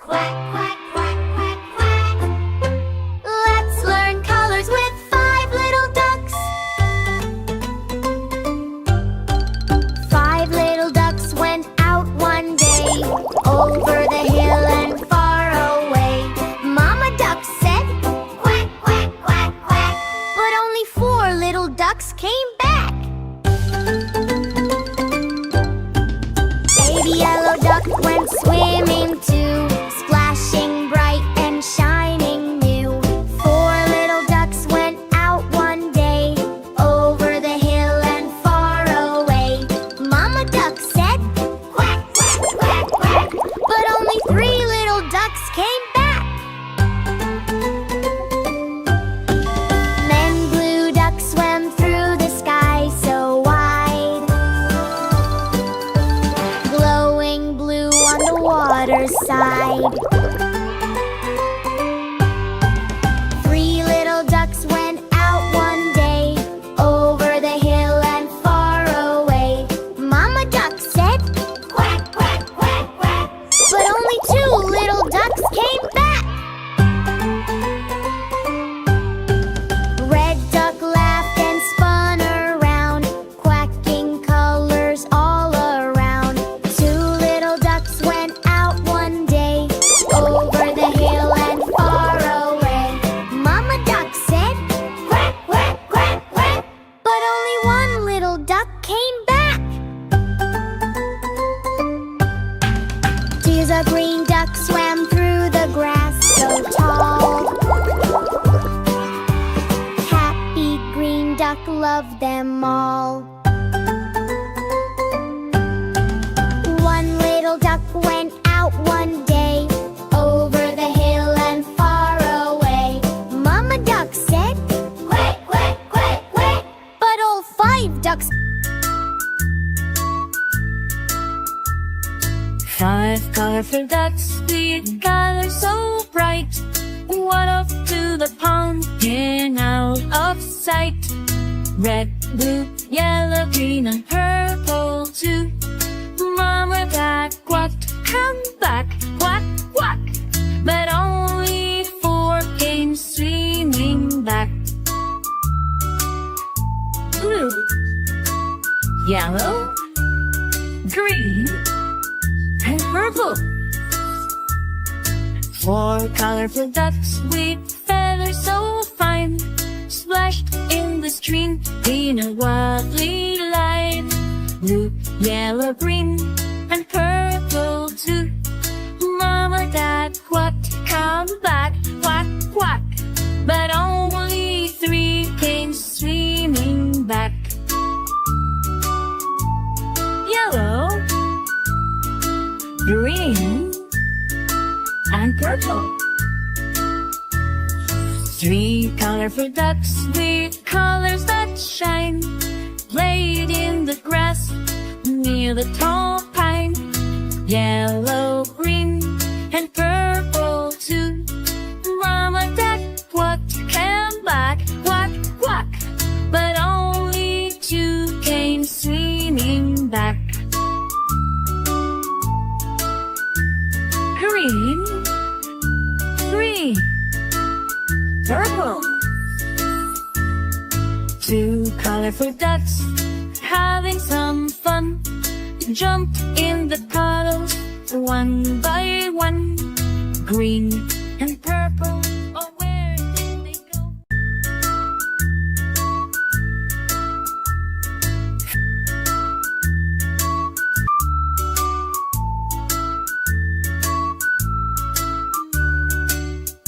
Quack, quack, quack, quack, quack. Let's learn colors with 5 little ducks. 5 little ducks went out one day, over the hill and far away. Mama duck said, quack, quack, quack, quack. But only 4 little ducks came back. Baby yellow duck went swimming too, splashing bright and shining new. 4 little ducks went out one day, over the hill and far away. Mama duck said, quack, quack, quack, quack. But only 3 little ducks came back. Then blue duck swam through the sky so wide, glowing blue on the water's side. 3 little ducks went out one day, over the hill and far away. Mama duck said, quack, quack, quack, quack. But only 2 little ducks came back. Red duck laughed and spun around, quacking colors all around. 2 little ducks went out one day, over the hill and far away. Mama duck said, quack, quack, quack, quack. But only 1 little duck came back. Tears a green duck swam through the grass so tall. Happy green duck loved them all. 1 little duck went out one day, over the hill and far away. Mama duck said, quack, quack, quack, quack. But all 5 ducks. 5 colorful ducks with colors so bright, one off to the pond and out of sight. Red, blue, yellow, green, and purple too. Mama duck quacked, come back, quack, quack. But only 4 came swimming back. Blue, yellow, green, and purple. 4 colorful ducks with feathers so fine, splashed in the stream in a lovely light. Blue, yellow, green, and purple too. Mama duck quacked, come back, quack, quack. But only 3 came swimming back. Yellow, green, and purple. 3 colorful ducks with colors that shine, played in the grass near the tall pine. Yellow, green, and purple too. Mama duck quacked, came back, quack, quack. But only 2 came swimming back. Green, green, purple. 2 colorful ducks having some fun, jumped in the puddles one by one. Green,